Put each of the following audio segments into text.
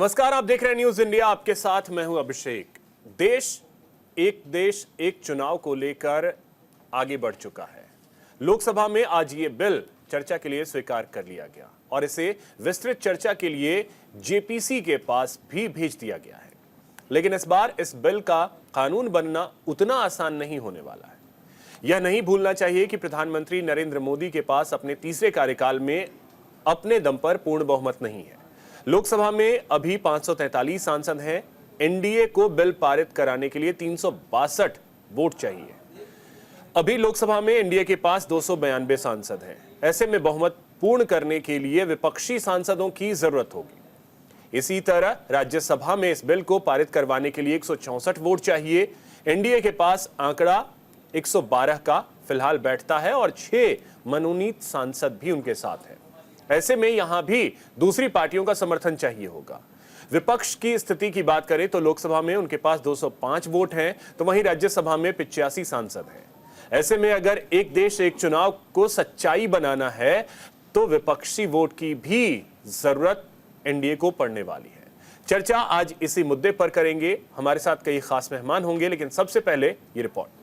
नमस्कार, आप देख रहे हैं न्यूज इंडिया। आपके साथ मैं हूं अभिषेक। देश एक चुनाव को लेकर आगे बढ़ चुका है। लोकसभा में आज ये बिल चर्चा के लिए स्वीकार कर लिया गया और इसे विस्तृत चर्चा के लिए जेपीसी के पास भी भेज दिया गया है। लेकिन इस बार इस बिल का कानून बनना उतना आसान नहीं होने वाला है। यह नहीं भूलना चाहिए कि प्रधानमंत्री नरेंद्र मोदी के पास अपने तीसरे कार्यकाल में अपने दम पर पूर्ण बहुमत नहीं है। लोकसभा में अभी 543 सांसद हैं। एनडीए को बिल पारित कराने के लिए 362 वोट चाहिए। अभी लोकसभा में एनडीए के पास 292 सांसद हैं। ऐसे में बहुमत पूर्ण करने के लिए विपक्षी सांसदों की जरूरत होगी। इसी तरह राज्यसभा में इस बिल को पारित करवाने के लिए 164 वोट चाहिए। एनडीए के पास आंकड़ा 112 का फिलहाल बैठता है और 6 मनोनीत सांसद भी उनके साथ हैं। ऐसे में यहां भी दूसरी पार्टियों का समर्थन चाहिए होगा। विपक्ष की स्थिति की बात करें तो लोकसभा में उनके पास 205 वोट हैं, तो वहीं राज्यसभा में 85 सांसद हैं। ऐसे में अगर एक देश एक चुनाव को सच्चाई बनाना है तो विपक्षी वोट की भी जरूरत एनडीए को पड़ने वाली है। चर्चा आज इसी मुद्दे पर करेंगे। हमारे साथ कई खास मेहमान होंगे, लेकिन सबसे पहले ये रिपोर्ट।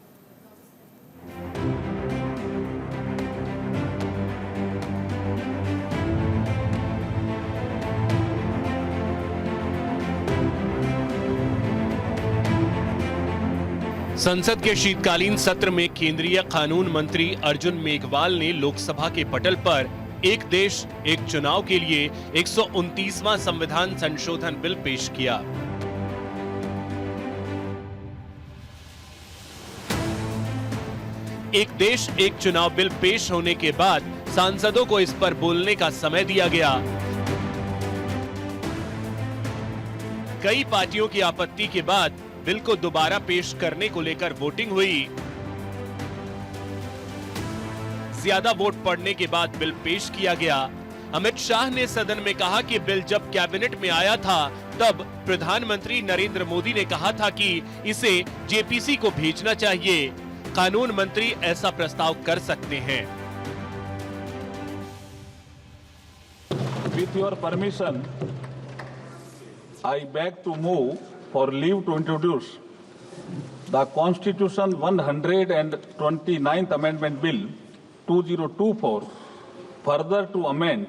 संसद के शीतकालीन सत्र में केंद्रीय कानून मंत्री अर्जुन मेघवाल ने लोकसभा के पटल पर एक देश एक चुनाव के लिए 129वां संविधान संशोधन बिल पेश किया। एक देश एक चुनाव बिल पेश होने के बाद सांसदों को इस पर बोलने का समय दिया गया। कई पार्टियों की आपत्ति के बाद बिल को दोबारा पेश करने को लेकर वोटिंग हुई। ज्यादा वोट पड़ने के बाद बिल पेश किया गया। अमित शाह ने सदन में कहा कि बिल जब कैबिनेट में आया था तब प्रधानमंत्री नरेंद्र मोदी ने कहा था कि इसे जेपीसी को भेजना चाहिए। कानून मंत्री ऐसा प्रस्ताव कर सकते हैं। With your permission, I beg to move for leave to introduce the Constitution 129th Amendment Bill 2024 further to amend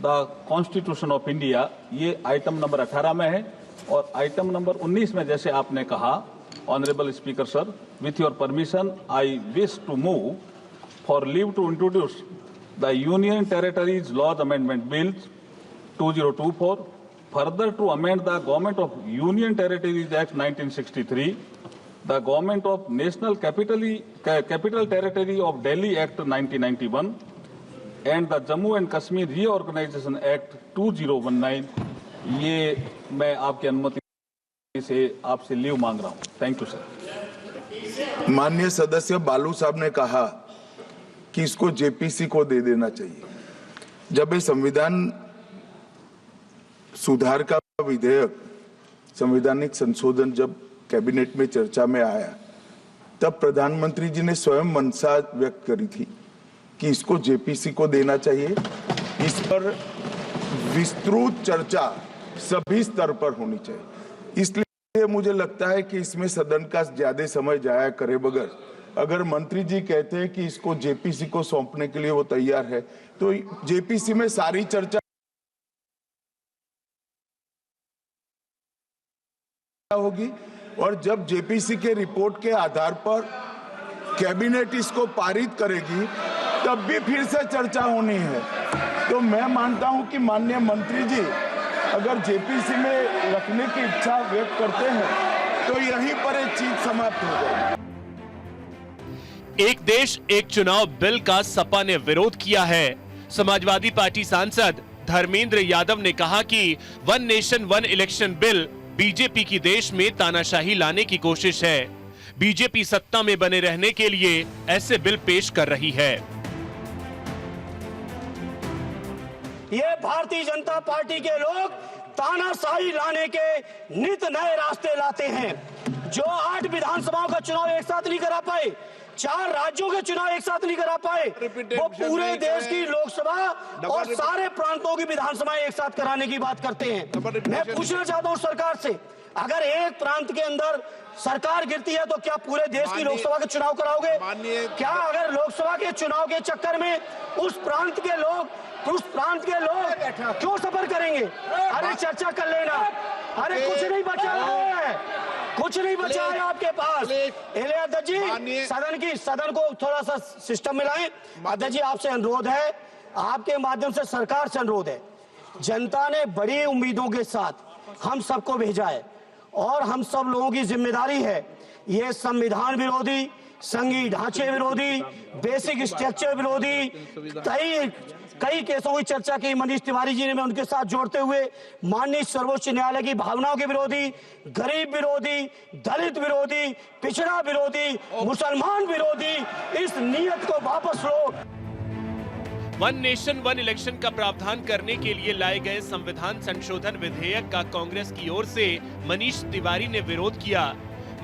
the Constitution of India। ये आइटम नंबर 18 में है और आइटम नंबर 19 में जैसे आपने कहा, honourable speaker sir, with your permission I wish to move for leave to introduce the Union Territories Laws Amendment Bill 2024 further to amend the Government of Union Territories Act 1963, the Government of National Capital Territory of Delhi Act 1991, and the Jammu and Kashmir Reorganization Act 2019। ये मैं आपकी अनुमति से आपसे leave मांग रहा हूँ। Thank you sir. माननीय सदस्य बालू साहब ने कहा कि इसको जेपीसी को दे देना चाहिए। जब ये संविधान सुधार का विधेयक, संवैधानिक संशोधन जब कैबिनेट में चर्चा में आया, तब प्रधानमंत्री जी ने स्वयं मंशा व्यक्त करी थी कि इसको जेपीसी को देना चाहिए। इस पर विस्तृत चर्चा सभी स्तर पर होनी चाहिए। इसलिए मुझे लगता है कि इसमें सदन का ज्यादा समय जाया करे बगैर, अगर मंत्री जी कहते हैं कि इसको जेपीसी को सौंपने के लिए वो तैयार है, तो जेपीसी में सारी चर्चा होगी और जब जेपीसी के रिपोर्ट के आधार पर कैबिनेट इसको पारित करेगी तब भी फिर से चर्चा होनी है। तो मैं मानता हूं कि माननीय मंत्री जी अगर जेपीसी में रखने की इच्छा व्यक्त करते हैं तो यहीं पर एक चीज समाप्त हो जाएगी। एक देश एक चुनाव बिल का सपा ने विरोध किया है। समाजवादी पार्टी सांसद धर्मेंद्र यादव ने कहा कि one nation one election bill BJP की देश में तानाशाही लाने की कोशिश है। बीजेपी सत्ता में बने रहने के लिए ऐसे बिल पेश कर रही है। ये भारतीय जनता पार्टी के लोग तानाशाही लाने के नित नए रास्ते लाते हैं। जो 8 विधानसभाओं का चुनाव एक साथ नहीं करा पाए, 4 राज्यों के चुनाव एक साथ नहीं करा पाए, वो पूरे देश की लोकसभा और सारे प्रांतों की विधानसभा एक साथ कराने की बात करते हैं। मैं पूछना चाहता हूं सरकार से, अगर एक प्रांत के अंदर सरकार गिरती है तो क्या पूरे देश की लोकसभा के चुनाव कराओगे? क्या अगर लोकसभा के चुनाव के चक्कर में उस प्रांत के लोग क्यों सफर करेंगे? अरे चर्चा कर लेना, अरे कुछ नहीं बचा है, कुछ नहीं बचा है आपके पास। अध्यक्ष जी, सदन को थोड़ा सा सिस्टम में लाएं। अध्यक्ष जी, आपसे अनुरोध है, आपके माध्यम से सरकार से अनुरोध है, जनता ने बड़ी उम्मीदों के साथ हम सबको भेजा है और हम सब लोगों की जिम्मेदारी है ये संविधान विरोधी, संघीय ढांचे विरोधी, बेसिक स्ट्रक्चर विरोधी कई केसों की चर्चा की मनीष तिवारी जी ने, मैं उनके साथ जोड़ते हुए माननीय सर्वोच्च न्यायालय की भावनाओं के विरोधी, गरीब विरोधी, दलित विरोधी, पिछड़ा विरोधी, मुसलमान विरोधी इस नियत को वापस लो। वन नेशन वन इलेक्शन का प्रावधान करने के लिए लाए गए संविधान संशोधन विधेयक का कांग्रेस की ओर से मनीष तिवारी ने विरोध किया।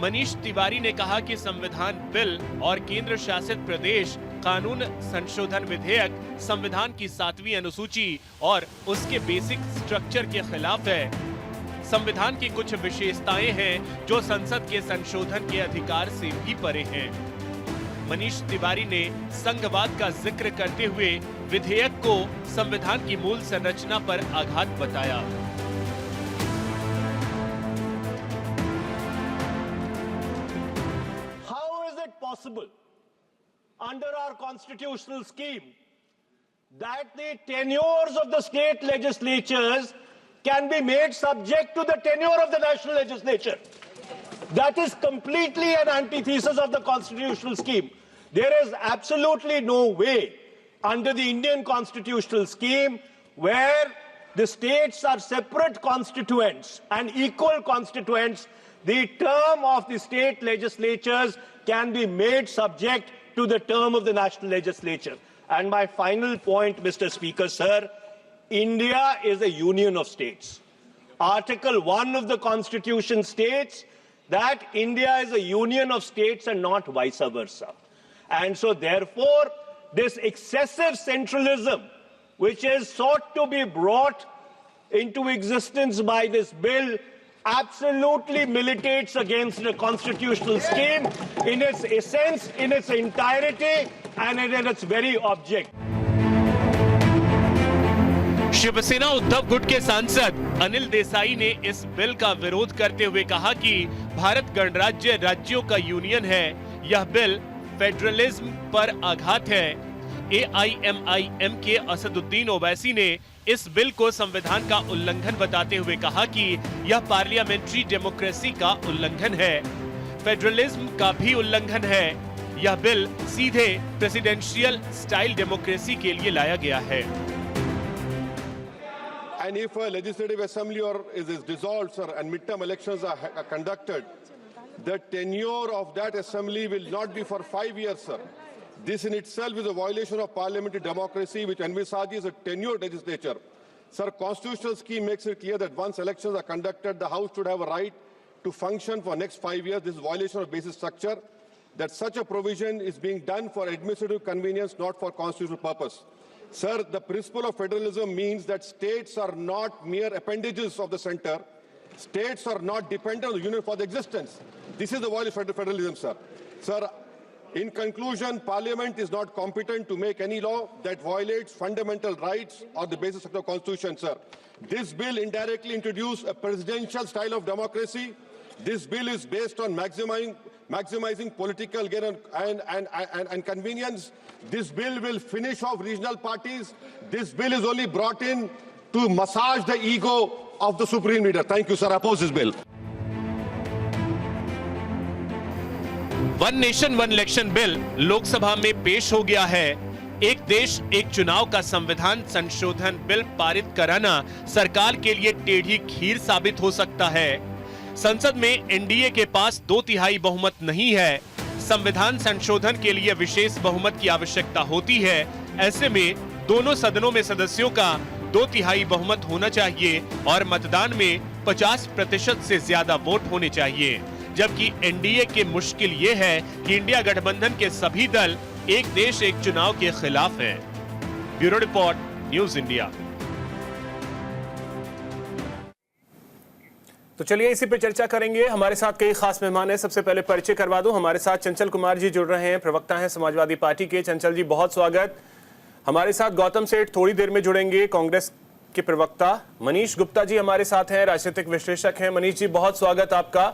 मनीष तिवारी ने कहा कि संविधान बिल और केंद्र शासित प्रदेश कानून संशोधन विधेयक संविधान की 7वीं अनुसूची और उसके बेसिक स्ट्रक्चर के खिलाफ है। संविधान की कुछ विशेषताएं हैं जो संसद के संशोधन के अधिकार से भी परे हैं। मनीष तिवारी ने संघवाद का जिक्र करते हुए विधेयक को संविधान की मूल संरचना पर आघात बताया। How is it possible under our constitutional scheme that the tenures of the state legislatures can be made subject to the tenure of the national legislature? That is completely an antithesis of the constitutional scheme. There is absolutely no way under the Indian constitutional scheme where the states are separate constituents and equal constituents, the term of the state legislatures can be made subject to the term of the national legislature. And my final point, Mr. Speaker, sir, India is a union of states. Article 1 of the Constitution states that India is a union of states and not vice versa. And so therefore, this excessive centralism, which is sought to be brought into existence by this bill, absolutely militates against the constitutional scheme in its essence, in its entirety, and in its very object. Shiv Sena Uddhav गुट के सांसद अनिल देसाई ने इस bill का विरोध करते हुए कहा कि भारत गणराज्य राज्यों का यूनियन है। यह बिल फेडरलिज्म पर आघात है। AIMIM के असदुद्दीन ओवैसी ने इस बिल को संविधान का उल्लंघन बताते हुए कहा कि यह पार्लियामेंट्री डेमोक्रेसी का उल्लंघन है, फेडरलिज्म का भी उल्लंघन है। यह बिल सीधे प्रेसिडेंशियल स्टाइल डेमोक्रेसी के लिए लाया गया है। And if a legislative assembly is dissolved, sir, and midterm elections are conducted, the tenure of that assembly will not be for 5 years, sir. This in itself is a violation of parliamentary democracy, which envisages a tenured legislature. Sir, constitutional scheme makes it clear that once elections are conducted, the House should have a right to function for next 5 years. This is a violation of basic structure. That such a provision is being done for administrative convenience, not for constitutional purpose. Sir, the principle of federalism means that states are not mere appendages of the center. States are not dependent on the union for the existence. This is the violation of federalism, sir. Sir, in conclusion, Parliament is not competent to make any law that violates fundamental rights or the basis of the Constitution, sir. This bill indirectly introduced a presidential style of democracy. This bill is based on maximizing political gain and convenience. This bill will finish off regional parties. This bill is only brought in to massage the ego of the supreme leader. Thank you, sir. I oppose this bill. One nation one election bill Lok Sabha में पेश हो गया है। एक देश एक चुनाव का संविधान संशोधन बिल पारित कराना सरकार के लिए टेढ़ी खीर साबित हो सकता है। संसद में एनडीए के पास 2/3 बहुमत नहीं है। संविधान संशोधन के लिए विशेष बहुमत की आवश्यकता होती है। ऐसे में दोनों सदनों में सदस्यों का 2/3 बहुमत होना चाहिए और मतदान में 50% से ज्यादा वोट होने चाहिए, जबकि एनडीए की मुश्किल ये है कि इंडिया गठबंधन के सभी दल एक देश एक चुनाव के खिलाफ हैं। Bureau report, news India. तो चलिए इसी पे चर्चा करेंगे। हमारे साथ कई खास मेहमान हैं। सबसे पहले परिचय करवा दूं, हमारे साथ चंचल कुमार जी जुड़ रहे हैं, प्रवक्ता हैं समाजवादी पार्टी के। चंचल जी बहुत स्वागत। हमारे साथ गौतम सेठ थोड़ी देर में जुड़ेंगे, कांग्रेस के प्रवक्ता। मनीष गुप्ता जी हमारे साथ हैं, राजनीतिक विश्लेषक हैं। मनीष जी बहुत स्वागत आपका।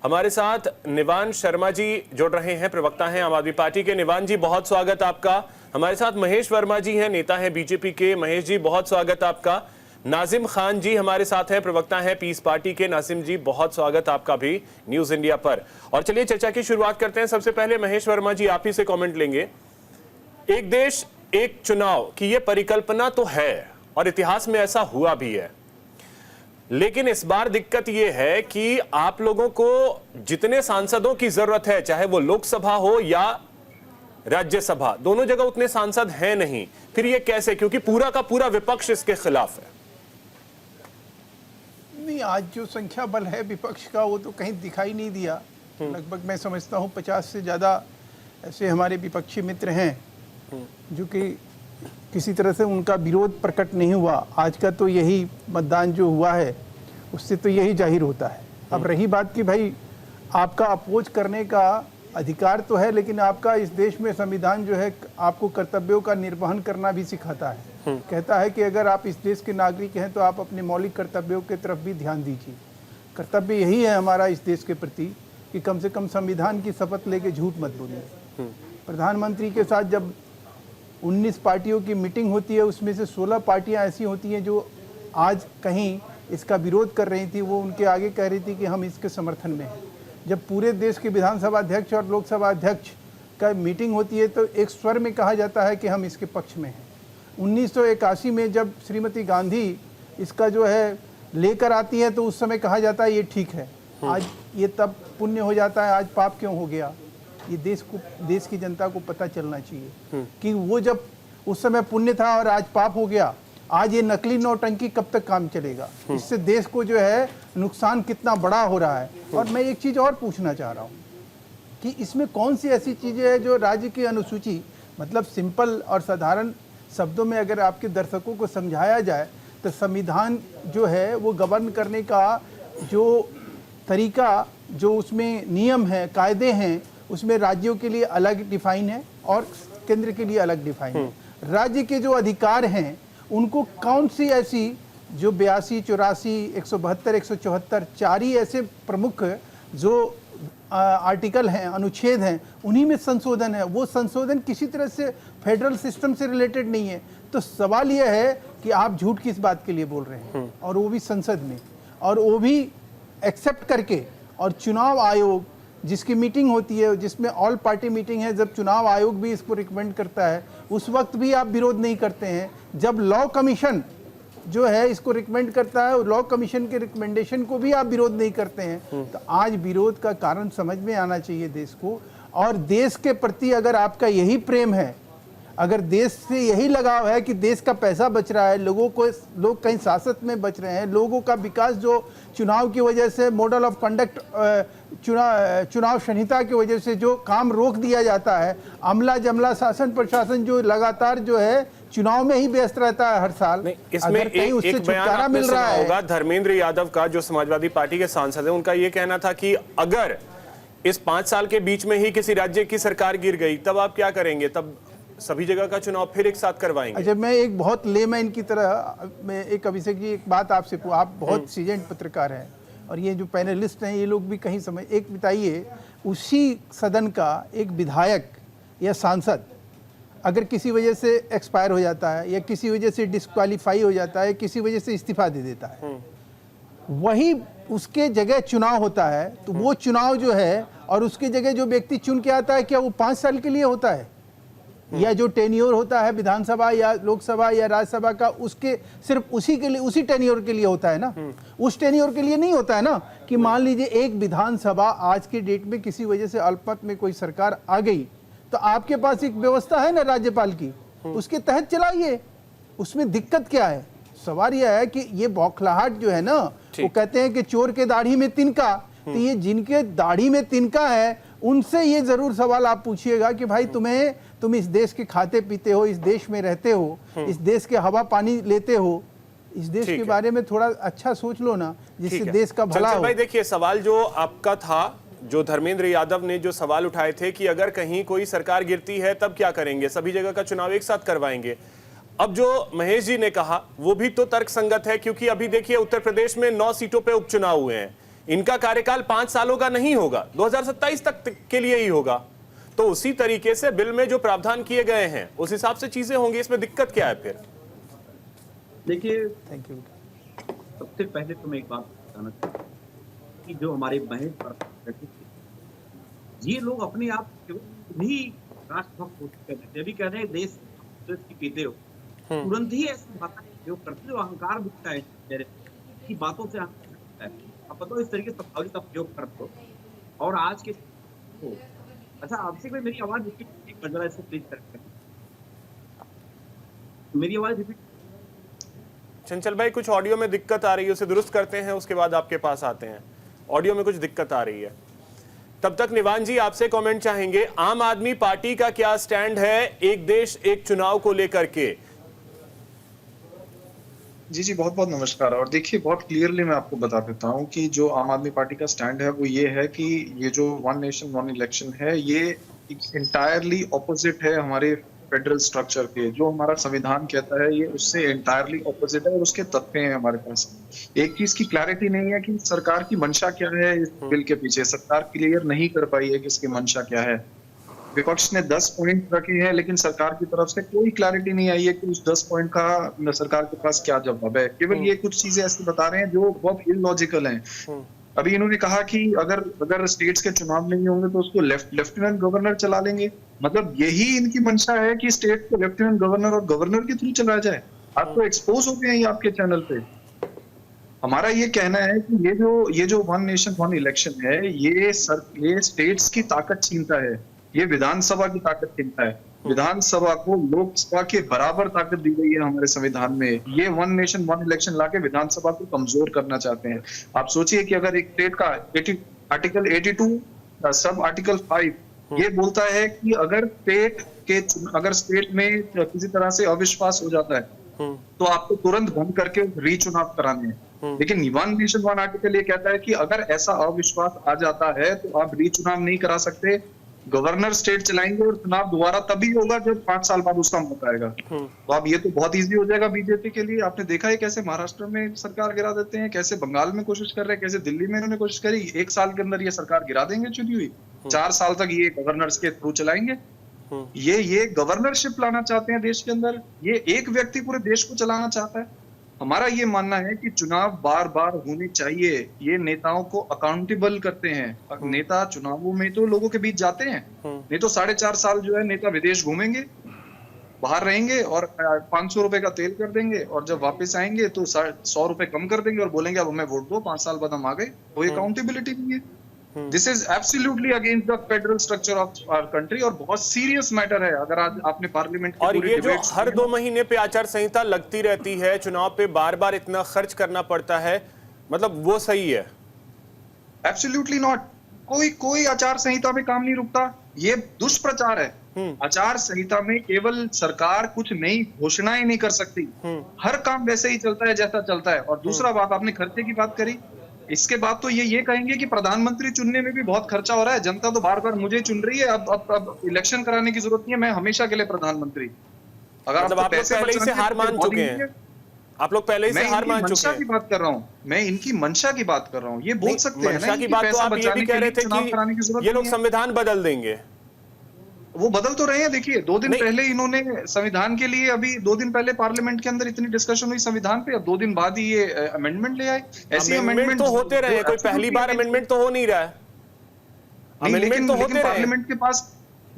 हमारे साथ निवान शर्मा जी जुड़ रहे हैं, प्रवक्ता हैं आम आदमी पार्टी के। निवान जी बहुत स्वागत आपका। हमारे साथ महेश वर्मा जी हैं, नेता हैं बीजेपी के। महेश जी बहुत स्वागत आपका। नाजिम खान जी हमारे साथ हैं, प्रवक्ता हैं पीस पार्टी के। नाजिम जी बहुत स्वागत आपका भी न्यूज इंडिया पर। और चलिए चर्चा की शुरुआत करते हैं। सबसे पहले महेश वर्मा जी आप ही से कमेंट लेंगे। एक देश एक चुनाव की ये परिकल्पना तो है और इतिहास में ऐसा हुआ भी है, लेकिन इस बार दिक्कत ये है कि आप लोगों को जितने सांसदों की जरूरत है, चाहे वो लोकसभा हो या राज्यसभा, दोनों जगह उतने सांसद हैं नहीं। फिर ये कैसे, क्योंकि पूरा का पूरा विपक्ष इसके खिलाफ है। नहीं, आज जो संख्या बल है विपक्ष का वो तो कहीं दिखाई नहीं दिया। लगभग मैं समझता हूँ 50 से ज़्यादा ऐसे हमारे विपक्षी मित्र हैं जो कि किसी तरह से उनका विरोध प्रकट नहीं हुआ। आज का तो यही मतदान जो हुआ है उससे तो यही जाहिर होता है। अब रही बात कि भाई आपका अपोज करने का अधिकार तो है, लेकिन आपका इस देश में संविधान जो है आपको कर्तव्यों का निर्वहन करना भी सिखाता है। कहता है कि अगर आप इस देश के नागरिक हैं तो आप अपने मौलिक कर्तव्यों की तरफ भी ध्यान दीजिए। कर्तव्य यही है हमारा इस देश के प्रति कि कम से कम संविधान की शपथ लेके झूठ मत बोलिए। प्रधानमंत्री के साथ जब 19 पार्टियों की मीटिंग होती है, उसमें से 16 पार्टियां ऐसी होती हैं जो आज कहीं इसका विरोध कर रही थी, वो उनके आगे कह रही थी कि हम इसके समर्थन में हैं। जब पूरे देश के विधानसभा अध्यक्ष और लोकसभा अध्यक्ष का मीटिंग होती है तो एक स्वर में कहा जाता है कि हम इसके पक्ष में हैं। 1981 में जब श्रीमती गांधी इसका जो है लेकर आती है तो उस समय कहा जाता है ये ठीक है। आज ये तब पुण्य हो जाता है, आज पाप क्यों हो गया? ये देश की जनता को पता चलना चाहिए कि वो जब उस समय पुण्य था और आज पाप हो गया, आज ये नकली नौटंकी कब तक काम चलेगा? इससे देश को जो है नुकसान कितना बड़ा हो रहा है। और मैं एक चीज़ और पूछना चाह रहा हूँ कि इसमें कौन सी ऐसी चीज़ें हैं जो राज्य की अनुसूची, मतलब सिंपल और साधारण शब्दों में अगर आपके दर्शकों को समझाया जाए तो संविधान जो है वो गवर्न करने का जो तरीका, जो उसमें नियम है, कायदे हैं, उसमें राज्यों के लिए अलग डिफाइन है और केंद्र के लिए अलग डिफाइन है। राज्य के जो अधिकार हैं उनको कौन सी ऐसी जो 82, 84, 172, 174 चार ही ऐसे प्रमुख जो आर्टिकल हैं, अनुच्छेद हैं, उन्हीं में संशोधन है। वो संशोधन किसी तरह से फेडरल सिस्टम से रिलेटेड नहीं है। तो सवाल यह है कि आप झूठ किस बात के लिए बोल रहे हैं, और वो भी संसद में, और वो भी एक्सेप्ट करके। और चुनाव आयोग जिसकी मीटिंग होती है, जिसमें ऑल पार्टी मीटिंग है, जब चुनाव आयोग भी इसको रिकमेंड करता है उस वक्त भी आप विरोध नहीं करते हैं। जब लॉ कमीशन जो है इसको रिकमेंड करता है, लॉ कमीशन के रिकमेंडेशन को भी आप विरोध नहीं करते हैं। तो आज विरोध का कारण समझ में आना चाहिए देश को। और देश के प्रति अगर आपका यही प्रेम है, अगर देश से यही लगाव है कि देश का पैसा बच रहा है, लोग कहीं शासक में बच रहे हैं, लोगों का विकास जो चुनाव की वजह से, मॉडल ऑफ कंडक्ट चुनाव संहिता की वजह से जो काम रोक दिया जाता है, अमला जमला शासन प्रशासन जो लगातार जो है चुनाव में ही व्यस्त रहता है हर साल, इसमें एक बयान मिल रहा होगा धर्मेंद्र यादव का, जो समाजवादी पार्टी के सांसद है। उनका यह कहना था कि अगर इस 5 साल के बीच में ही किसी राज्य की सरकार गिर गई तब आप क्या करेंगे? तब सभी जगह का चुनाव फिर एक साथ करवाएंगे। अच्छा, मैं एक बहुत लेमैन की तरह, मैं एक अभिषेक जी एक बात आपसे, आप बहुत सीजेंट पत्रकार हैं और ये जो पैनलिस्ट हैं ये लोग भी कहीं समझ, एक बताइए, उसी सदन का एक विधायक या सांसद अगर किसी वजह से एक्सपायर हो जाता है या किसी वजह से डिस्क्वालीफाई हो जाता है, किसी वजह से इस्तीफा दे देता है, वही उसके जगह चुनाव होता है, तो वो चुनाव जो है और उसके जगह जो व्यक्ति चुन के आता है, क्या वो 5 साल के लिए होता है? या जो टेन्योर होता है विधानसभा या लोकसभा या राज्यसभा का, उसके सिर्फ उसी के लिए, उसी टेन्योर के लिए होता है ना, उस टेन्योर के लिए नहीं होता है ना। कि मान लीजिए एक विधानसभा आज के डेट में किसी वजह से अल्पमत में कोई सरकार आ गई, तो आपके पास एक व्यवस्था है ना राज्यपाल की, उसके तहत चलाइए, उसमें दिक्कत क्या है? सवाल यह है कि ये बौखलाहट जो है ना, वो कहते हैं कि चोर के दाढ़ी में तिनका, तो ये जिनके दाढ़ी में तिनका है उनसे ये जरूर सवाल आप पूछिएगा कि भाई तुम इस देश के खाते पीते हो, इस देश में रहते हो, इस देश के हवा पानी लेते हो, इस देश के बारे में थोड़ा अच्छा सोच लो ना, जिससे देश का भला हो। भाई देखिए, सवाल जो आपका था, जो धर्मेंद्र यादव ने जो सवाल उठाए थे कि अगर कहीं कोई सरकार गिरती है तब क्या करेंगे, सभी जगह का चुनाव एक साथ करवाएंगे। अब जो महेश जी ने कहा वो भी तो तर्कसंगत है, क्योंकि अभी देखिए उत्तर प्रदेश में 9 सीटों पे उपचुनाव हुए हैं, इनका कार्यकाल 5 सालों का नहीं होगा, 2027 तक के लिए ही होगा। तो उसी तरीके से बिल में जो प्रावधान किए गए हैं उस हिसाब से चीजें होंगी, इसमें दिक्कत क्या है फिर? देखिए, थैंक यू। सबसे पहले तो मैं एक बात बताना चाहता हूँ कि जो हमारे महेश, ये लोग अपने आप भी राष्ट्रभक्त हो चुके हैं। अभी कह रहे हैं देश की पीते हो, तुरंत ही ऐसी बातें प्रयोग करते हो, अहंकार दिखता है मेरे की बातों से अहंकार है। आप बताओ इस तरीके से शब्दावली का प्रयोग करते हो। और आज के अच्छा, आपसे कोई मेरी आवाज रिपीट कर, जरा इसको प्लीज करें, मेरी आवाज रिपीट। चंचल भाई, कुछ ऑडियो में दिक्कत आ रही है, उसे दुरुस्त करते हैं, उसके बाद आपके पास आते हैं। ऑडियो में कुछ दिक्कत आ रही है। तब तक निवान जी आपसे कमेंट चाहेंगे, आम आदमी पार्टी का क्या स्टैंड है एक देश एक चुनाव को लेकर के? जी बहुत बहुत नमस्कार। और देखिए, बहुत क्लियरली मैं आपको बता देता हूं कि जो आम आदमी पार्टी का स्टैंड है वो ये है कि ये जो वन नेशन वन इलेक्शन है ये इंटायरली ऑपोजिट है हमारे फेडरल स्ट्रक्चर के। जो हमारा संविधान कहता है ये उससे एंटायरली ऑपोजिट है और उसके तथ्य हैं हमारे पास। एक चीज की क्लैरिटी नहीं है कि सरकार की मंशा क्या है इस बिल के पीछे। सरकार क्लियर नहीं कर पाई है कि इसकी मंशा क्या है। विपक्ष ने 10 पॉइंट रखे हैं, लेकिन सरकार की तरफ से कोई क्लैरिटी नहीं आई है कि उस 10 पॉइंट का सरकार के पास क्या जवाब है। केवल ये कुछ चीजें ऐसी बता रहे हैं जो बहुत इलॉजिकल हैं। अभी इन्होंने कहा कि अगर स्टेट्स के चुनाव नहीं होंगे तो उसको लेफ्टिनेंट गवर्नर चला लेंगे। मतलब यही इनकी मंशा है कि स्टेट को लेफ्टिनेंट गवर्नर और गवर्नर के थ्रू चलाया जाए। आप तो एक्सपोज हो गए हैं आपके चैनल पे। हमारा ये कहना है कि ये जो वन नेशन वन इलेक्शन है ये स्टेट्स की ताकत छीनता है, ये विधानसभा की ताकत छीनता है। विधानसभा को लोकसभा के बराबर ताकत दी गई है हमारे संविधान में। ये वन नेशन वन इलेक्शन लाके विधानसभा को कमजोर करना चाहते हैं। आप सोचिए कि अगर एक स्टेट का आर्टिकल 82 सब आर्टिकल 5 ये बोलता है कि अगर स्टेट में किसी तरह से अविश्वास हो जाता है तो आपको तुरंत बंद करके रीचुनाव कराने हैं। लेकिन वन नेशन वन आर्टिकल ये कहता है कि अगर ऐसा अविश्वास आ जाता है तो आप रीचुनाव नहीं करा सकते, गवर्नर स्टेट चलाएंगे और चुनाव दोबारा तभी होगा जब 5 साल बाद उसका मौका आएगा। तो अब ये तो बहुत इजी हो जाएगा बीजेपी के लिए। आपने देखा है कैसे महाराष्ट्र में सरकार गिरा देते हैं, कैसे बंगाल में कोशिश कर रहे हैं, कैसे दिल्ली में इन्होंने कोशिश करी। 1 साल के अंदर ये सरकार गिरा देंगे चुनी हुई। 4 साल तक ये गवर्नर्स के थ्रू चलाएंगे। ये गवर्नरशिप लाना चाहते हैं देश के अंदर। ये एक व्यक्ति पूरे देश को चलाना चाहता है। हमारा ये मानना है कि चुनाव बार बार होने चाहिए। ये नेताओं को अकाउंटेबल करते हैं। नेता चुनावों में तो लोगों के बीच जाते हैं, नहीं तो 4.5 साल जो है नेता विदेश घूमेंगे, बाहर रहेंगे और 500 रुपए का तेल कर देंगे और जब वापस आएंगे तो 100 रुपए कम कर देंगे और बोलेंगे अब हमें वोट दो, 5 साल बाद हम आ गए। कोई अकाउंटेबिलिटी नहीं है। This is absolutely against the federal structure of our country और बहुत सीरियस मैटर है। अगर आज आपने पार्लियामेंट और ये जो हर 2 महीने पे आचार संहिता लगती रहती है, चुनाव पे बार बार इतना खर्च करना पड़ता है, मतलब वो सही है? Absolutely not. कोई आचार संहिता में काम नहीं रुकता। ये दुष्प्रचार है। आचार संहिता में केवल सरकार कुछ नई घोषणाएं नहीं कर सकती। हर काम वैसे ही चलता है जैसा चलता है। और दूसरा बात, आपने खर्चे की बात करी, इसके बाद तो ये कहेंगे कि प्रधानमंत्री चुनने में भी बहुत खर्चा हो रहा है। जनता तो बार बार मुझे चुन रही है, अब इलेक्शन कराने की जरूरत नहीं है, मैं हमेशा के लिए प्रधानमंत्री। अगर मतलब आप लोग पहले ही से हार मान चुके हैं। आप लोग पहले ही से हार मान चुके हैं। की बात कर रहा हूँ मैं, इनकी मंशा की बात कर रहा हूँ। ये बोल सकते हैं मंशा की बात तो आप ये भी कह रहे थे कि ये लोग संविधान बदल देंगे। वो बदल तो रहे हैं। देखिए 2 दिन पहले इन्होंने संविधान के लिए, अभी 2 दिन पहले पार्लियामेंट के अंदर इतनी डिस्कशन हुई संविधान पे, अब 2 दिन बाद ही ये अमेंडमेंट ले आए। ऐसे अमेंडमेंट तो होते रहे, कोई पहली बार अमेंडमेंट तो हो नहीं रहा है। अमेंडमेंट तो होते रहे। पार्लियामेंट के पास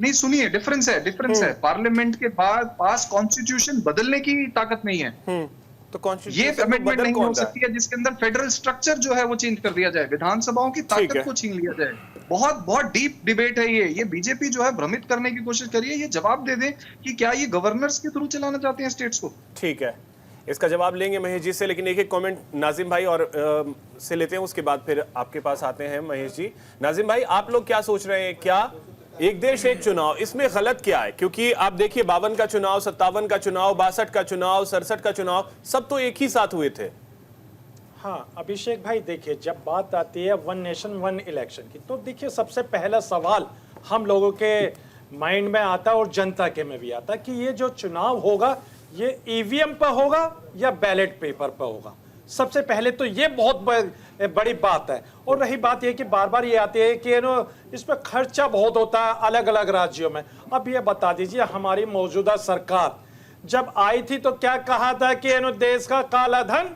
नहीं, सुनिए, डिफरेंस है। पार्लियामेंट के बाद पास कॉन्स्टिट्यूशन बदलने की ताकत नहीं है। तो ये अमेंडमेंट नहीं हो सकती है जिसके अंदर फेडरल स्ट्रक्चर जो है वो चेंज कर दिया जाए, विधानसभाओं की ताकत को छीन लिया जाए। बहुत डीप डिबेट है ये बीजेपी जो है भ्रमित करने की कोशिश करिए। ये जवाब दे दें कि क्या ये गवर्नर्स के थ्रू चलाना चाहते हैं स्टेट्स को? ठीक है। इसका जवाब लेंगे महेश जी से, लेकिन एक एक कमेंट नाजिम भाई और से लेते हैं, उसके बाद फिर आपके पास आते हैं महेश जी। नाजिम भाई, आप लोग क्या सोच रहे हैं, क्या एक देश एक चुनाव, इसमें गलत क्या है? क्योंकि आप देखिए 52 का चुनाव, 57 का चुनाव, 62 का चुनाव, 67 का चुनाव, सब तो एक ही साथ हुए थे। हाँ अभिषेक भाई, देखिए जब बात आती है वन नेशन वन इलेक्शन की, तो देखिए सबसे पहला सवाल हम लोगों के माइंड में आता और जनता के में भी आता कि ये जो चुनाव होगा ये ईवीएम पर होगा या बैलेट पेपर पर होगा। सबसे पहले तो ये बहुत बड़ी बात है। और रही बात ये कि बार बार ये आती है कि इस पर खर्चा बहुत होता है अलग अलग राज्यों में। अब ये बता दीजिए, हमारी मौजूदा सरकार जब आई थी तो क्या कहा था कि देश का काला धन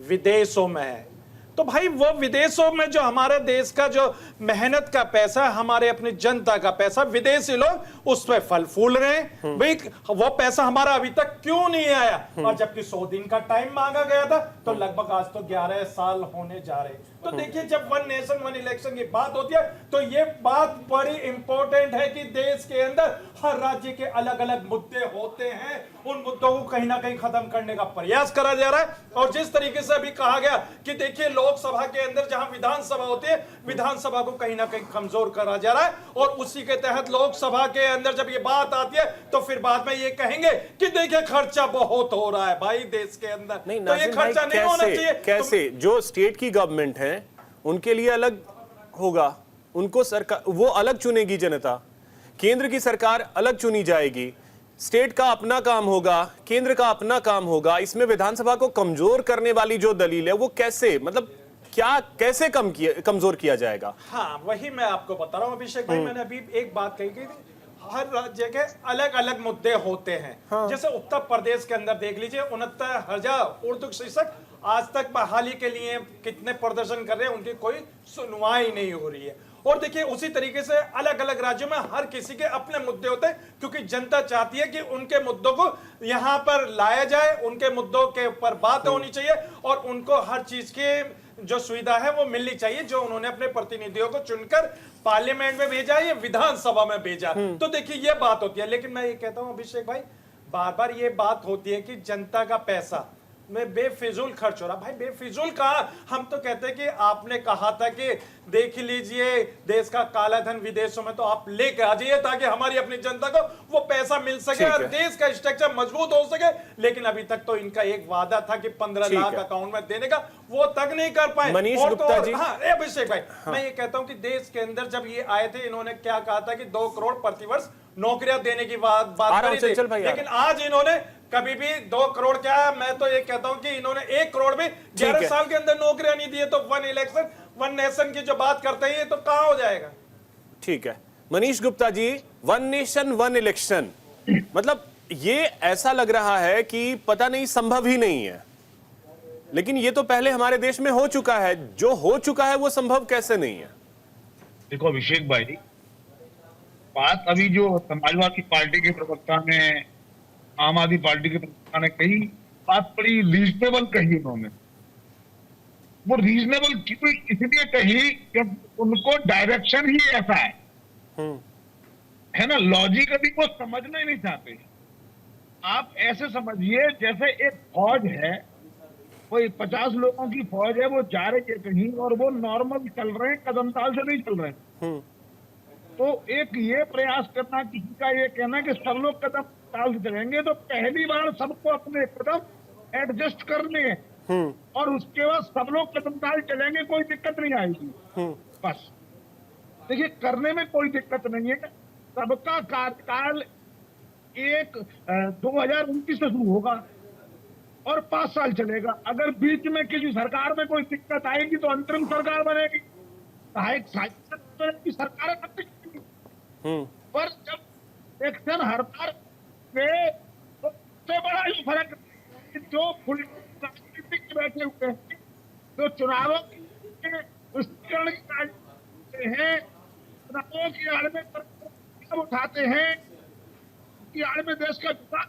विदेशों में है। तो भाई वो विदेशों में जो हमारे देश का जो मेहनत का पैसा, हमारे अपनी जनता का पैसा, विदेशी लोग उस पर फल फूल रहे हैं। भाई वो पैसा हमारा अभी तक क्यों नहीं आया? और जबकि 100 दिन का टाइम मांगा गया था, तो लगभग आज तो 11 साल होने जा रहे हैं। तो देखिए, जब वन नेशन वन इलेक्शन की बात होती है तो ये बात बड़ी इंपॉर्टेंट है कि देश के अंदर हर राज्य के अलग अलग मुद्दे होते हैं, उन मुद्दों को कहीं ना कहीं खत्म करने का प्रयास करा जा रहा है। और जिस तरीके से अभी कहा गया कि देखिए लोकसभा के अंदर जहां विधानसभा होती है, विधानसभा को कहीं ना कहीं कमजोर करा जा रहा है, और उसी के तहत लोकसभा के अंदर जब ये बात आती है तो फिर बाद में ये कहेंगे कि देखिए खर्चा बहुत हो रहा है भाई देश के अंदर। नहीं, तो ये खर्चा नहीं होना चाहिए। कैसे जो स्टेट की गवर्नमेंट है उनके लिए अलग होगा, उनको सरकार वो अलग चुनेगी, जनता केंद्र की सरकार अलग चुनी जाएगी, स्टेट का अपना काम होगा, केंद्र का अपना काम होगा। इसमें विधानसभा को कमजोर करने वाली जो दलील है वो कैसे, मतलब क्या, कैसे कमजोर किया जाएगा? हाँ वही मैं आपको बता रहा हूँ अभिषेक भाई, मैंने अभी एक बात कही कि हर राज्य के अलग अलग मुद्दे होते हैं। हाँ। जैसे उत्तर प्रदेश के अंदर देख लीजिए, 69,000 उर्दू शिक्षक आज तक बहाली के लिए कितने प्रदर्शन कर रहे हैं, उनकी कोई सुनवाई नहीं हो रही है। और देखिए उसी तरीके से अलग अलग राज्यों में हर किसी के अपने मुद्दे होते हैं, क्योंकि जनता चाहती है कि उनके मुद्दों को यहाँ पर लाया जाए, उनके मुद्दों के ऊपर बात होनी चाहिए और उनको हर चीज की जो सुविधा है वो मिलनी चाहिए, जो उन्होंने अपने प्रतिनिधियों को चुनकर पार्लियामेंट में भेजा या विधानसभा में भेजा। तो देखिए ये बात होती है। लेकिन मैं ये कहता हूं अभिषेक भाई, बार बार ये बात होती है कि जनता का पैसा में बेफिजूल खर्च हो रहा। भाई बेफिजूल कहा, हम तो कहते हैं कि आपने कहा था कि देख लीजिए देश का काला धन विदेशों में, तो आप लेके आ जाइए ताकि हमारी अपनी जनता को वो पैसा मिल सके और देश का स्ट्रक्चर मजबूत हो सके। लेकिन अभी तक तो इनका एक वादा था कि 15 लाख अकाउंट में देने का, वो तक नहीं कर पाए। मनीष और गुप्ता तो जी, हाँ अभिषेक भाई, मैं ये कहता हूं कि देश के अंदर जब ये आए थे, इन्होंने क्या कहा था कि 2 करोड़ प्रतिवर्ष नौकरियां देने की बात करी थी। लेकिन आज इन्होंने कभी भी 2 करोड़ क्या, मैं तो ये कहता हूं कि इन्होंने 1 करोड़ भी 11 साल के अंदर नौकरियां नहीं दी है। तो वन इलेक्शन वन नेशन की जो बात करते हैं तो कहां हो जाएगा? ठीक है Manish Gupta ji, one nation one election, मतलब ये ऐसा लग रहा है कि पता नहीं संभव ही नहीं है, लेकिन ये तो पहले हमारे देश में हो चुका है। जो हो चुका है वो संभव कैसे नहीं है? देखो अभिषेक भाई, बात अभी जो समाजवादी पार्टी के प्रवक्ता ने, आम आदमी पार्टी के प्रवक्ता ने कही, बात बड़ी रीजनेबल कही उन्होंने। वो रीजनेबल क्यों इसलिए कही कि उनको डायरेक्शन ही ऐसा है ना, लॉजिकली वो समझना ही नहीं चाहते। आप ऐसे समझिए जैसे एक फौज है, कोई 50 लोगों की फौज है, वो जा रही है कहीं और वो नॉर्मल चल रहे हैं, कदम ताल से नहीं चल रहे हैं। तो एक ये प्रयास करना, किसी का ये कहना कि सब लोग कदम ताल से चलेंगे, तो पहली बार सबको अपने कदम एडजस्ट करने हैं और उसके बाद सब लोग कदम ताल चलेंगे, कोई दिक्कत नहीं आएगी। बस देखिए, करने में कोई दिक्कत नहीं है। सबका कार्यकाल 2029 से शुरू होगा और 5 साल चलेगा। अगर बीच में किसी सरकार में कोई दिक्कत आएगी तो अंतरिम सरकार बनेगी, सहायक सरकार पर जब इलेक्शन हर बार में तो सबसे बड़ा ये फर्क जो राजनीतिक बैठे हुए हैं, जो चुनावों के हैं, चुनावों की आड़ में उठाते हैं, की आड़ में देश का विकास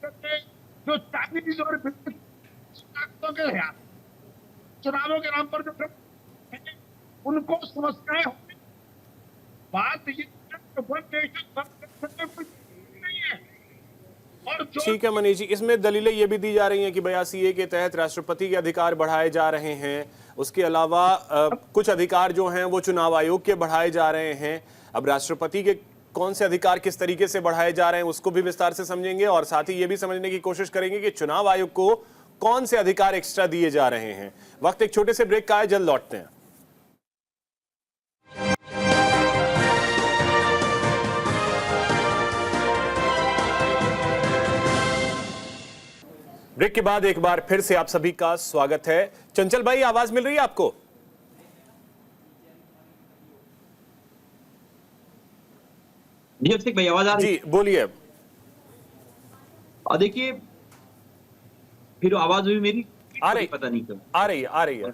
करते हैं, जो चाइनीज और के चुनावों के नाम पर जो उनको समस्याएं होती। बात ये नहीं है, और ठीक है मनीष जी, इसमें दलीलें ये भी दी जा रही हैं कि 82A के तहत राष्ट्रपति के अधिकार बढ़ाए जा रहे हैं, उसके अलावा कुछ अधिकार जो हैं वो चुनाव आयोग के बढ़ाए जा रहे हैं। अब राष्ट्रपति के कौन से अधिकार किस तरीके से बढ़ाए जा रहे हैं उसको भी विस्तार से समझेंगे और साथ ही ये भी समझने की कोशिश करेंगे कि चुनाव आयोग को कौन से अधिकार एक्स्ट्रा दिए जा रहे हैं। वक्त एक छोटे से ब्रेक का है, जल्द लौटते हैं। ब्रेक के बाद एक बार फिर से आप सभी का स्वागत है। चंचल भाई, आवाज मिल रही है आपको? जी अभिषेक भाई, आवाज आ रही है? जी बोलिए। और देखिए, फिर आवाज हुई मेरी आ रही, पता नहीं क्यों आ रही है।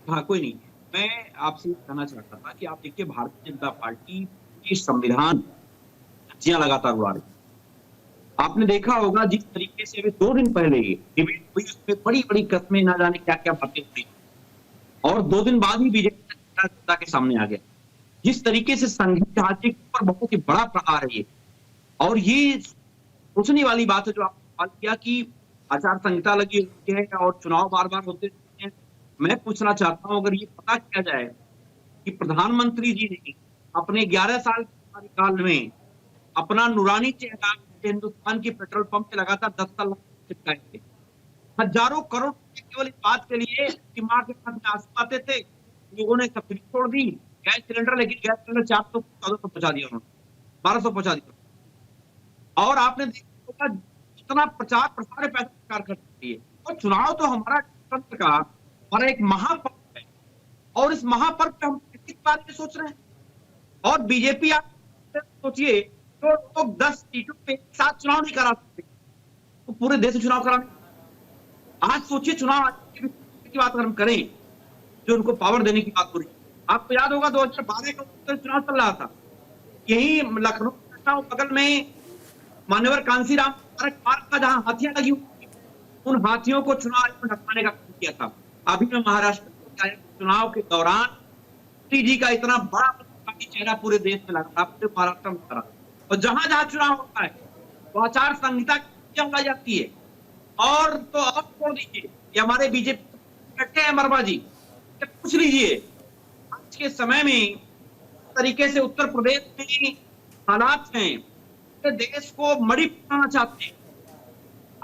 हाँ कोई नहीं, मैं आपसे कहना चाहता था कि आप देखिए, भारतीय जनता पार्टी की संविधान धज्जियां लगातार उड़ा रही। आपने देखा होगा जिस तरीके से अभी 2 दिन पहले डिबेट हुई, उसमें बड़ी बड़ी कस्में, ना जाने क्या क्या बातें हुई, और 2 दिन बाद ही बीजेपी जनता के सामने आ गया। जिस तरीके से संघीय ढांचे के ऊपर बहुत ही बड़ा प्रहार है ये, और ये सोचने वाली बात है जो आपने सवाल किया कि आचार संहिता लगी होती है और चुनाव बार बार होते हैं। मैं पूछना चाहता हूं, अगर ये पता किया जाए कि प्रधानमंत्री जी ने अपने 11 साल के कार्यकाल में अपना नूरानी चेहरा हिंदुस्तान के पेट्रोल पंप पे लगातार 10 साल चिपकाए थे, हजारों करोड़ केवल इस बात के लिए कि मां के साथ में आंसू आते थे, लोगों ने सब्सिडी छोड़ दी, गैस सिलेंडर, लेकिन गैस सिलेंडर 400 पहुंचा दिया उन्होंने, 1200 पहुंचा दिया। और आपने देखा इतना प्रचार प्रसार पैसा सरकार कर सकती है। और चुनाव तो हमारा तंत्र का हमारा एक महापर्व है, और इस महापर्व पे हम किस बारे में सोच रहे हैं। और बीजेपी, आप सोचिए, तो लोग 10 सीटों पे एक साथ चुनाव नहीं करा सकते, तो पूरे देश में चुनाव कराने। आज सोचिए, चुनाव की बात अगर हम करें, जो उनको पावर देने की बात हो रही है। आपको याद होगा 2012 का चुनाव चल रहा था, यही लखनऊ बगल में मान्यवर कांसीराम पार्क का जहां हाथियां लगी हुई, उन हाथियों को चुनाव आयोग में ढकवाने का काम किया था। अभी मैं महाराष्ट्र चुनाव के दौरान मोदी जी का इतना बड़ा चेहरा पूरे देश में लगा, पूरे महाराष्ट्र में लगा, और जहां जहां चुनाव होता है तो आचार संहिता की जाती है। और तो अब छोड़ दीजिए, ये हमारे बीजेपी कट्टे हैं वर्मा जी, पूछ लीजिए आज के समय में तरीके से उत्तर प्रदेश में हालात हैं, देश को मड़ी बनाना चाहते हैं।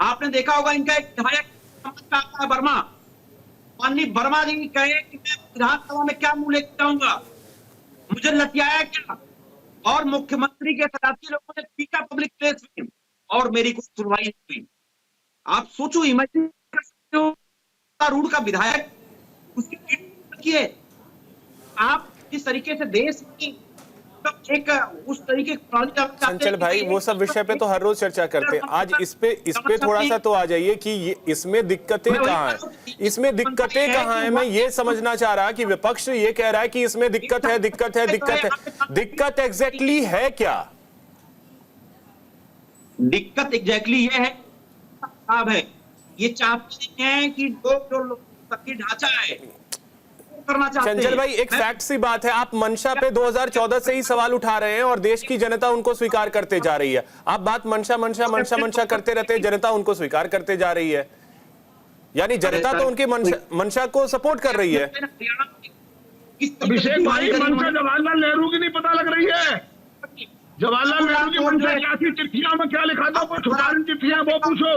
आपने देखा होगा, इनका एक विधायक वर्मा, माननीय वर्मा जी कहे कि मैं विधानसभा में क्या मुंह लेकर जाऊंगा, मुझे लतियाया क्या, और मुख्यमंत्री के साथी लोगों ने पीटा पब्लिक प्लेस में, और मेरी कोई सुनवाई नहीं हुई। आप सोचो, इमेजिन कर सकते हो, रूढ़ का विधायक, उसकी आप जिस तरीके से देश की एक उस तरीके चंचल भाई, वो सब विषय पे तो हर रोज चर्चा करते हैं। आज इस पे थोड़ा सा तो आ जाइए कि इसमें दिक्कतें कहाँ हैं, इसमें दिक्कतें कहाँ हैं। मैं ये समझना चाह रहा कि विपक्ष ये कह रहा है कि इसमें दिक्कत है, दिक्कत है, दिक्कत है, दिक्कत एग्जैक्टली है क्या? दिक्कत एग्जैक्टली ये है, साहब है, ये चाहते हैं कि जो ढांचा है करना चाहते हैं। चंचल भाई, एक फैक्ट सी बात है, आप मंशा पे 2014 से ही सवाल उठा रहे हैं और देश की जनता उनको स्वीकार करते जा रही है। आप बात मंशा मंशा मंशा मंशा करते रहते, जनता उनको स्वीकार करते जा रही है, यानी जनता तो उनकी मंशा को सपोर्ट कर रही है। अभिषेक भाई, मंशा जवाहरलाल नेहरू की नहीं पता लग रही है? जवाहरलाल नेहरू की मंशा क्या थी? चिट्ठियों में क्या लिखा था? वो छुपानी चिट्ठियां, वो पूछो।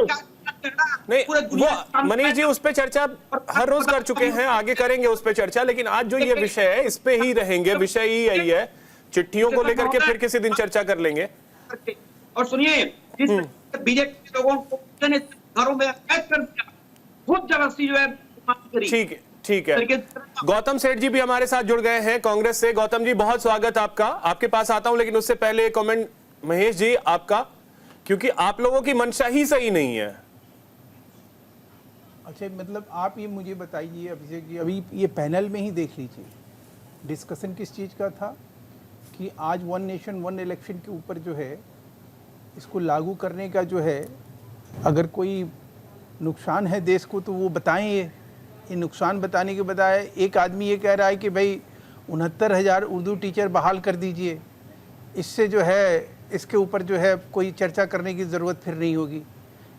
नहीं, वो मनीष जी उस पे चर्चा हर रोज कर चुके हैं, आगे करेंगे उस पे चर्चा, लेकिन आज जो ये विषय है इस पे ही रहेंगे, विषय ही यही है। चिट्ठियों को लेकर के फिर किसी दिन चर्चा कर लेंगे। और सुनिए, बीजेपी के लोगों को घरों में कैद कर दिया, खुद जबरदस्ती जो है। ठीक है। गौतम सेठ जी भी हमारे साथ जुड़ गए हैं कांग्रेस से। गौतम जी, बहुत स्वागत आपका, आपके पास आता हूं, लेकिन उससे पहले एक कमेंट महेश जी आपका, क्योंकि आप लोगों की मंशा ही सही नहीं है। अच्छा, मतलब आप ये मुझे बताइए अभिषेक जी, अभी ये पैनल में ही देख लीजिए, डिस्कशन किस चीज़ का था कि आज 1 नेशन 1 इलेक्शन के ऊपर जो है इसको लागू करने का जो है, अगर कोई नुकसान है देश को तो वो बताएं। ये नुकसान बताने के बजाय एक आदमी ये कह रहा है कि भाई 69,000 उर्दू टीचर बहाल कर दीजिए, इससे जो है इसके ऊपर जो है कोई चर्चा करने की ज़रूरत फिर नहीं होगी।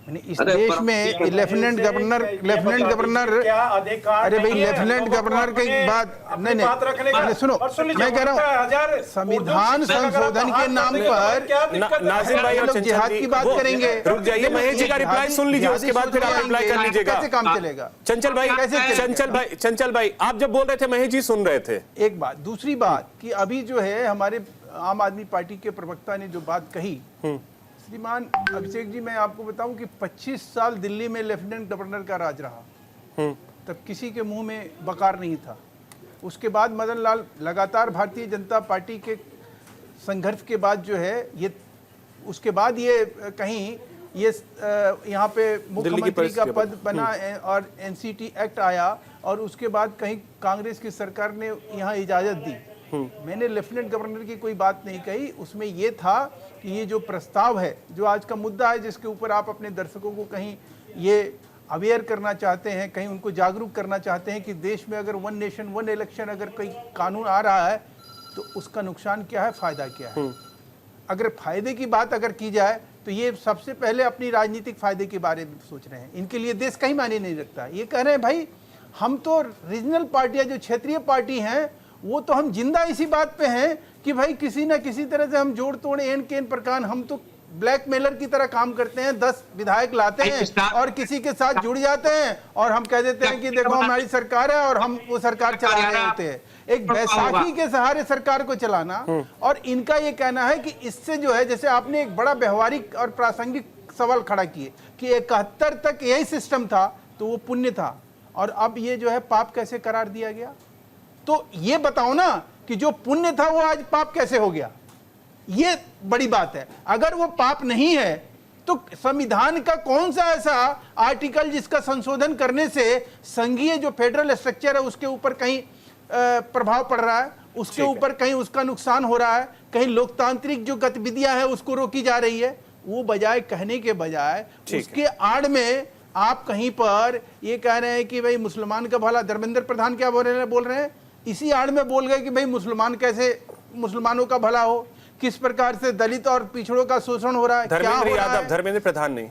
यानी इस अरे देश पर- में लेफ्टिनेंट गवर्नर क्या अधिकार अरे भाई नहीं है लेफ्टिनेंट लोगों को गवर्नर की अपने- बात अपनी बात रखने का? सुनो, और सुन लीजिए, मैं कह रहा हूँ 50,000 संविधान उर्दू शिक्षक संशोधन अगर के नाम बहाल करने पर क्या दिक्कत है? नाजिम भाई और लोग चंचल जिहाद जी, की बात वो- करेंगे। रुक जाइए, महेश जी का रिप्लाई सुन लीजिए, उसके बाद फिर आप रिप्लाई कर लीजिएगा। कैसे काम चलेगा? चंचल भाई, चंचल भाई आप जब बोल रहे थे महेश जी सुन रहे थे। एक बात, दूसरी बात कि अभी जो है हमारे आम आदमी पार्टी के प्रवक्ता ने जो बात कही, श्रीमान अभिषेक जी, मैं आपको बताऊं कि 25 साल दिल्ली में लेफ्टिनेंट गवर्नर का राज रहा, तब किसी के मुंह में बकार नहीं था। उसके बाद मदन लाल लगातार भारतीय जनता पार्टी के संघर्ष के बाद जो है ये, उसके बाद ये कहीं ये यहाँ पे मुख्यमंत्री का पद बना और एनसीटी एक्ट आया और उसके बाद कहीं कांग्रेस की सरकार ने यहाँ इजाज़त दी। मैंने लेफ्टिनेंट गवर्नर की कोई बात नहीं कही, उसमें ये था कि ये जो प्रस्ताव है, जो आज का मुद्दा है, जिसके ऊपर आप अपने दर्शकों को कहीं ये अवेयर करना चाहते हैं, कहीं उनको जागरूक करना चाहते हैं कि देश में अगर वन नेशन वन इलेक्शन अगर कोई कानून आ रहा है तो उसका नुकसान क्या है, फ़ायदा क्या है। अगर फ़ायदे की बात अगर की जाए तो ये सबसे पहले अपनी राजनीतिक फ़ायदे के बारे में सोच रहे हैं। इनके लिए देश कहीं मायने नहीं रखता। ये कह रहे हैं भाई हम तो रीजनल पार्टियाँ जो क्षेत्रीय पार्टी हैं वो तो हम जिंदा इसी बात पे हैं कि भाई किसी ना किसी तरह से हम जोड़ तोड़ एन के एन प्रकार, हम तो ब्लैकमेलर की तरह काम करते हैं। 10 विधायक लाते हैं और किसी के साथ जुड़ जाते हैं और हम कह देते हैं कि देखो हमारी सरकार है और हम वो सरकार चला रहे होते हैं। एक बैसाखी के सहारे सरकार को चलाना, और इनका ये कहना है कि इससे जो है, जैसे आपने एक बड़ा व्यवहारिक और प्रासंगिक सवाल खड़ा किए कि 71 तक यही सिस्टम था तो वो पुण्य था और अब ये जो है पाप कैसे करार दिया गया। तो ये बताओ ना कि जो पुण्य था वो आज पाप कैसे हो गया, ये बड़ी बात है। अगर वो पाप नहीं है तो संविधान का कौन सा ऐसा आर्टिकल जिसका संशोधन करने से संघीय जो फेडरल स्ट्रक्चर है उसके ऊपर कहीं प्रभाव पड़ रहा है, उसके ऊपर कहीं उसका नुकसान हो रहा है, कहीं लोकतांत्रिक जो गतिविधियां हैं उसको रोकी जा रही है। वो बजाय कहने के बजाय उसके आड़ में आप कहीं पर ये कह रहे हैं कि भाई मुसलमान का भला। धर्मेंद्र प्रधान क्या बोल रहे हैं, इसी आड़ में बोल गए कि भाई मुसलमान कैसे मुसलमानों का भला हो, किस प्रकार से दलित और पिछड़ों का शोषण हो रहा है, क्या हो रहा है। धर्मेंद्र प्रधान नहीं,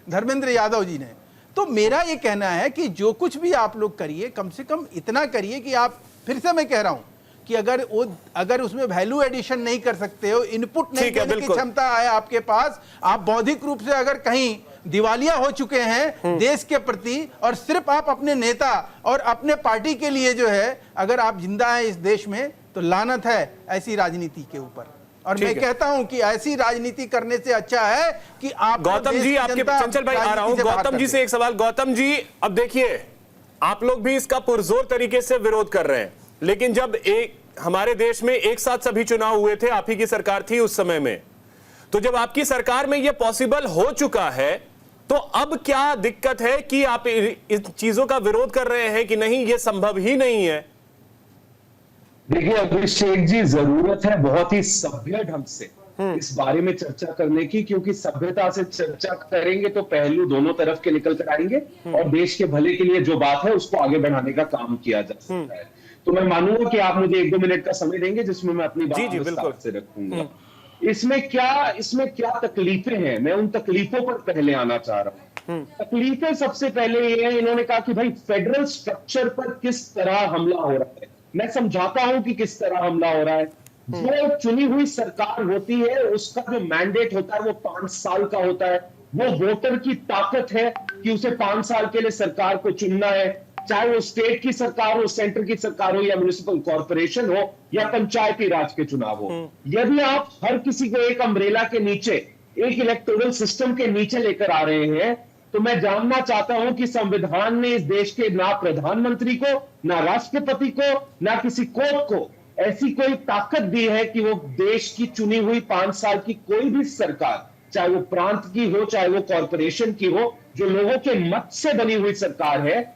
धर्मेंद्र यादव जी ने। तो मेरा ये कहना है कि जो कुछ भी आप लोग करिए, कम से कम इतना करिए कि आप, फिर से मैं कह रहा हूं कि अगर उसमें वैल्यू एडिशन नहीं कर सकते हो, इनपुट नहीं देने की क्षमता है आपके पास, आप बौद्धिक रूप से अगर कहीं दिवालिया हो चुके हैं देश के प्रति और सिर्फ आप अपने नेता और अपने पार्टी के लिए जो है अगर आप जिंदा हैं इस देश में, तो लानत है ऐसी राजनीति के ऊपर। और मैं कहता हूं कि ऐसी राजनीति करने से अच्छा है कि आप गौतम जी, आपके चंचल भाई आ रहा हूं, गौतम जी से एक सवाल। गौतम जी, अब देखिए आप लोग भी इसका पुरजोर तरीके से विरोध कर रहे हैं, लेकिन जब हमारे देश में एक साथ सभी चुनाव हुए थे, आप ही की सरकार थी उस समय में, तो जब आपकी सरकार में यह पॉसिबल हो चुका है तो अब क्या दिक्कत है कि आप इन चीजों का विरोध कर रहे हैं कि नहीं ये संभव ही नहीं है। देखिए अभिषेक जी, जरूरत है बहुत ही सभ्य ढंग से इस बारे में चर्चा करने की, क्योंकि सभ्यता से चर्चा करेंगे तो पहलू दोनों तरफ के निकल कर आएंगे और देश के भले के लिए जो बात है उसको आगे बढ़ाने का काम किया जा सकता है। तो मैं मानूंगा कि आप मुझे 1-2 मिनट का समय देंगे जिसमें मैं अपनी बात विस्तार से रखूंगा। इसमें क्या तकलीफें हैं, मैं उन तकलीफों पर पहले आना चाह रहा हूं। तकलीफें सबसे पहले ये है, इन्होंने कहा कि भाई फेडरल स्ट्रक्चर पर किस तरह हमला हो रहा है। मैं समझाता हूं कि किस तरह हमला हो रहा है। जो चुनी हुई सरकार होती है उसका जो मैंडेट होता है वो 5 साल का होता है। वो वोटर की ताकत है कि उसे 5 साल के लिए सरकार को चुनना है, चाहे वो स्टेट की सरकार हो, सेंटर की सरकार हो, या म्युनिसिपल कॉर्पोरेशन हो, या पंचायती राज के चुनाव हो। यदि आप हर किसी को एक अम्ब्रेला के नीचे, एक इलेक्टोरल सिस्टम के नीचे लेकर आ रहे हैं, तो मैं जानना चाहता हूं कि संविधान ने इस देश के ना प्रधानमंत्री को, ना राष्ट्रपति को, ना किसी कोर्ट को ऐसी कोई ताकत दी है कि वो देश की चुनी हुई 5 साल की कोई भी सरकार, चाहे वो प्रांत की हो, चाहे वो कॉर्पोरेशन की हो, जो लोगों के मत से बनी हुई सरकार है,